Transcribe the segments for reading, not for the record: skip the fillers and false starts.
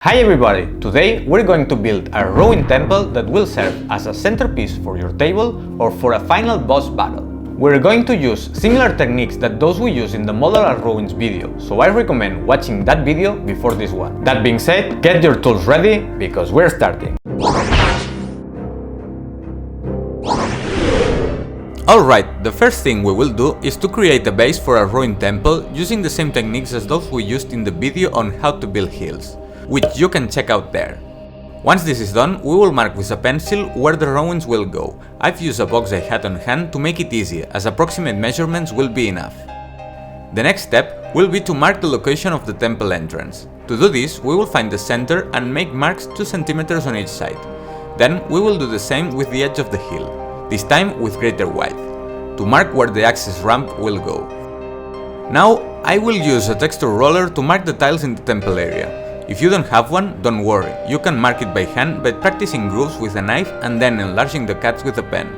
Hi everybody! Today we're going to build a ruined temple that will serve as a centerpiece for your table or for a final boss battle. We're going to use similar techniques that those we use in the modular ruins video, so I recommend watching that video before this one. That being said, get your tools ready because we're starting. Alright, the first thing we will do is to create a base for a ruined temple using the same techniques as those we used in the video on how to build hills, which you can check out there. Once this is done, we will mark with a pencil where the ruins will go. I've used a box I had on hand to make it easy, as approximate measurements will be enough. The next step will be to mark the location of the temple entrance. To do this, we will find the center and make marks 2 cm on each side. Then we will do the same with the edge of the hill, this time with greater width, to mark where the access ramp will go. Now I will use a texture roller to mark the tiles in the temple area. If you don't have one, don't worry, you can mark it by hand by practicing grooves with a knife and then enlarging the cuts with a pen.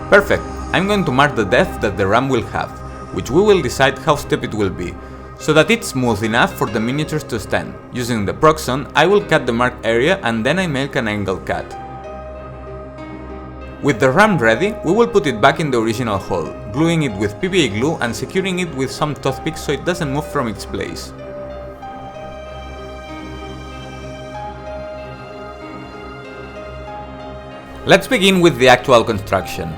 Perfect! I'm going to mark the depth that the ramp will have, which we will decide how steep it will be, so that it's smooth enough for the miniatures to stand. Using the proxon, I will cut the marked area and then I make an angle cut. With the ramp ready, we will put it back in the original hole, gluing it with PVA glue and securing it with some toothpicks so it doesn't move from its place. Let's begin with the actual construction.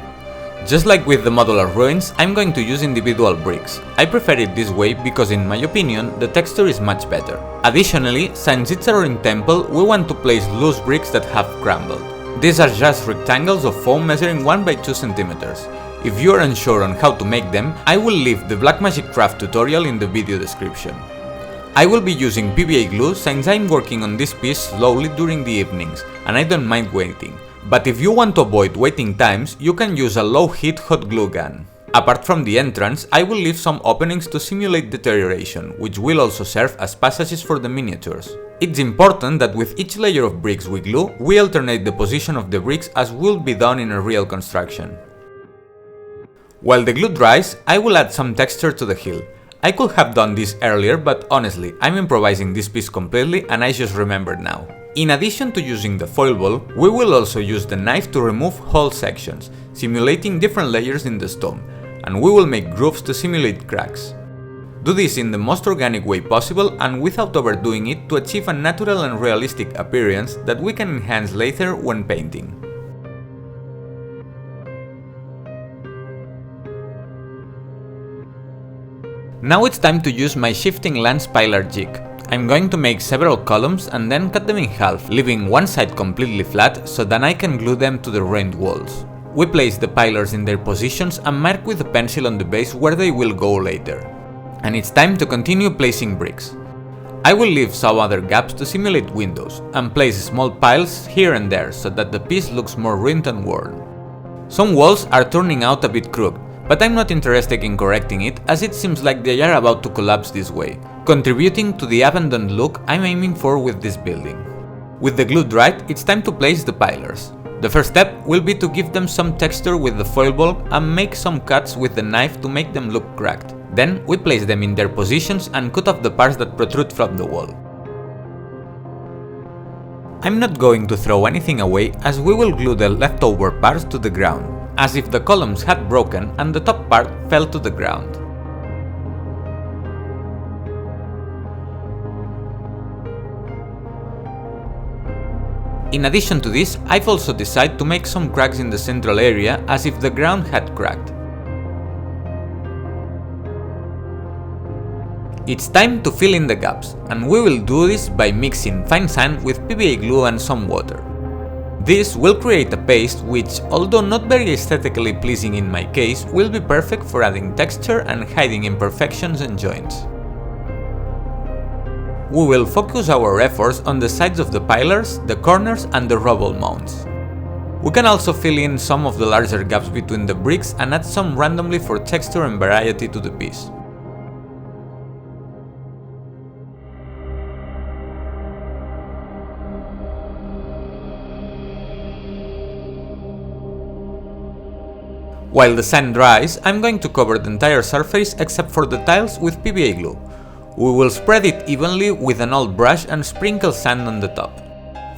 Just like with the modular ruins, I'm going to use individual bricks. I prefer it this way because in my opinion, the texture is much better. Additionally, since it's a ruined temple, we want to place loose bricks that have crumbled. These are just rectangles of foam measuring 1 by 2 cm. If you are unsure on how to make them, I will leave the Black Magic Craft tutorial in the video description. I will be using PVA glue since I'm working on this piece slowly during the evenings, and I don't mind waiting. But if you want to avoid waiting times, you can use a low-heat hot glue gun. Apart from the entrance, I will leave some openings to simulate deterioration, which will also serve as passages for the miniatures. It's important that with each layer of bricks we glue, we alternate the position of the bricks as will be done in a real construction. While the glue dries, I will add some texture to the hill. I could have done this earlier, but honestly, I'm improvising this piece completely and I just remembered now. In addition to using the foil ball, we will also use the knife to remove whole sections, simulating different layers in the stone, and we will make grooves to simulate cracks. Do this in the most organic way possible and without overdoing it to achieve a natural and realistic appearance that we can enhance later when painting. Now it's time to use my shifting lance pilar jig. I'm going to make several columns and then cut them in half, leaving one side completely flat so that I can glue them to the ruined walls. We place the pillars in their positions and mark with a pencil on the base where they will go later. And it's time to continue placing bricks. I will leave some other gaps to simulate windows and place small piles here and there so that the piece looks more ruined and worn. Some walls are turning out a bit crooked, but I'm not interested in correcting it as it seems like they are about to collapse this way, contributing to the abandoned look I'm aiming for with this building. With the glue dried, it's time to place the pillars. The first step will be to give them some texture with the foil ball and make some cuts with the knife to make them look cracked. Then we place them in their positions and cut off the parts that protrude from the wall. I'm not going to throw anything away as we will glue the leftover parts to the ground, as if the columns had broken and the top part fell to the ground. In addition to this, I've also decided to make some cracks in the central area as if the ground had cracked. It's time to fill in the gaps, and we will do this by mixing fine sand with PVA glue and some water. This will create a paste which, although not very aesthetically pleasing in my case, will be perfect for adding texture and hiding imperfections and joints. We will focus our efforts on the sides of the pillars, the corners and the rubble mounds. We can also fill in some of the larger gaps between the bricks and add some randomly for texture and variety to the piece. While the sand dries, I'm going to cover the entire surface except for the tiles with PVA glue. We will spread it evenly with an old brush and sprinkle sand on the top.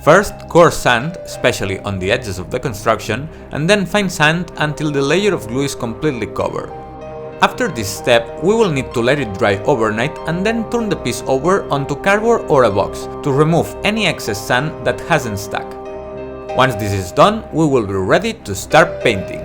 First, coarse sand, especially on the edges of the construction, and then fine sand until the layer of glue is completely covered. After this step, we will need to let it dry overnight and then turn the piece over onto cardboard or a box to remove any excess sand that hasn't stuck. Once this is done, we will be ready to start painting.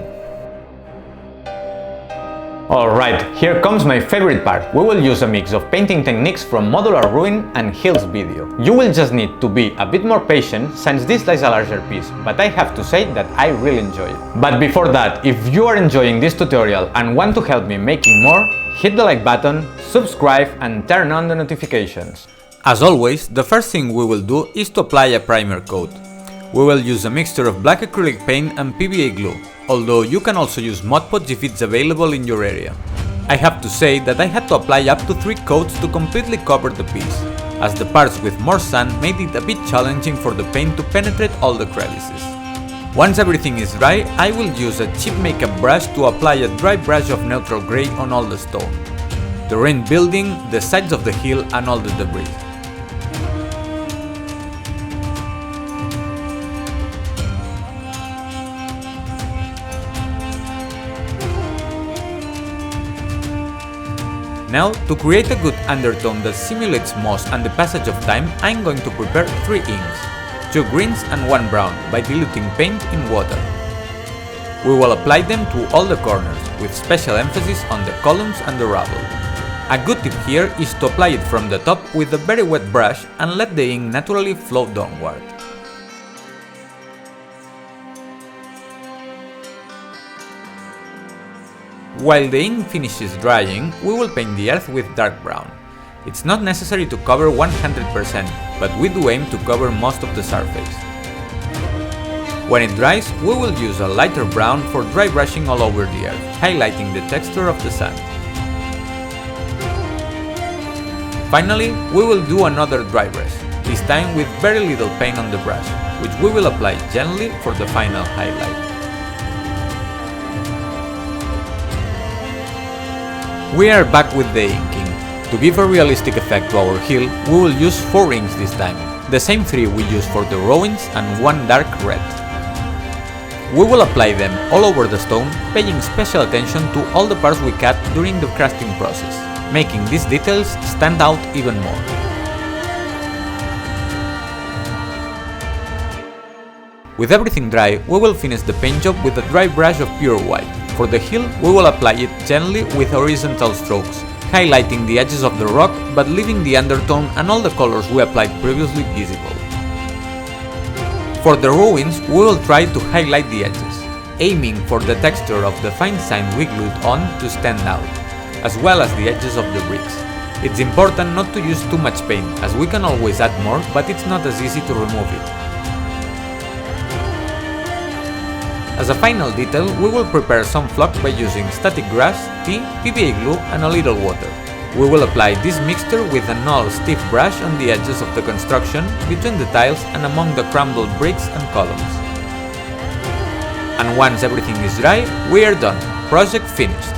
Alright, here comes my favorite part. We will use a mix of painting techniques from Modular Ruin and Hill's video. You will just need to be a bit more patient since this is a larger piece, but I have to say that I really enjoy it. But before that, if you are enjoying this tutorial and want to help me making more, hit the like button, subscribe and turn on the notifications. As always, the first thing we will do is to apply a primer coat. We will use a mixture of black acrylic paint and PVA glue, although you can also use Mod Podge if it's available in your area. I have to say that I had to apply up to 3 coats to completely cover the piece, as the parts with more sand made it a bit challenging for the paint to penetrate all the crevices. Once everything is dry, I will use a cheap makeup brush to apply a dry brush of neutral grey on all the stone, the rain building, the sides of the hill and all the debris. Now, to create a good undertone that simulates moss and the passage of time, I'm going to prepare 3 inks, 2 greens and 1 brown by diluting paint in water. We will apply them to all the corners, with special emphasis on the columns and the rubble. A good tip here is to apply it from the top with a very wet brush and let the ink naturally flow downward. While the ink finishes drying, we will paint the earth with dark brown. It's not necessary to cover 100%, but we do aim to cover most of the surface. When it dries, we will use a lighter brown for dry brushing all over the earth, highlighting the texture of the sand. Finally, we will do another dry brush, this time with very little paint on the brush, which we will apply gently for the final highlight. We are back with the inking. To give a realistic effect to our hill, we will use 4 inks this time, the same 3 we used for the ruins and 1 dark red. We will apply them all over the stone, paying special attention to all the parts we cut during the crafting process, making these details stand out even more. With everything dry, we will finish the paint job with a dry brush of pure white. For the hill, we will apply it gently with horizontal strokes, highlighting the edges of the rock but leaving the undertone and all the colors we applied previously visible. For the ruins, we will try to highlight the edges, aiming for the texture of the fine sand we glued on to stand out, as well as the edges of the bricks. It's important not to use too much paint, as we can always add more, but it's not as easy to remove it. As a final detail, we will prepare some flock by using static grass, tea, PVA glue and a little water. We will apply this mixture with an all stiff brush on the edges of the construction, between the tiles and among the crumbled bricks and columns. And once everything is dry, we are done. Project finished.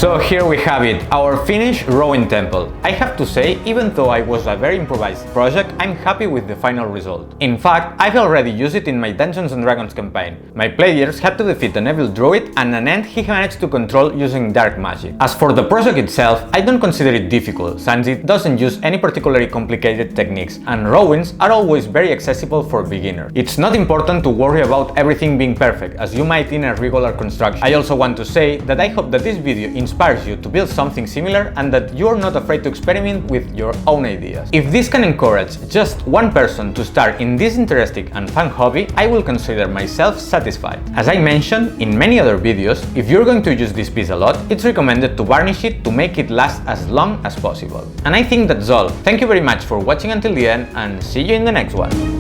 So here we have it, our finished ruin temple. I have to say, even though it was a very improvised project, I'm happy with the final result. In fact, I've already used it in my Dungeons & Dragons campaign. My players had to defeat an evil druid and an ant he managed to control using dark magic. As for the project itself, I don't consider it difficult, since it doesn't use any particularly complicated techniques, and ruins are always very accessible for beginners. It's not important to worry about everything being perfect, as you might in a regular construction. I also want to say that I hope that this video inspires inspires you to build something similar and that you're not afraid to experiment with your own ideas. If this can encourage just one person to start in this interesting and fun hobby, I will consider myself satisfied. As I mentioned in many other videos, if you're going to use this piece a lot, it's recommended to varnish it to make it last as long as possible. And I think that's all. Thank you very much for watching until the end, and see you in the next one.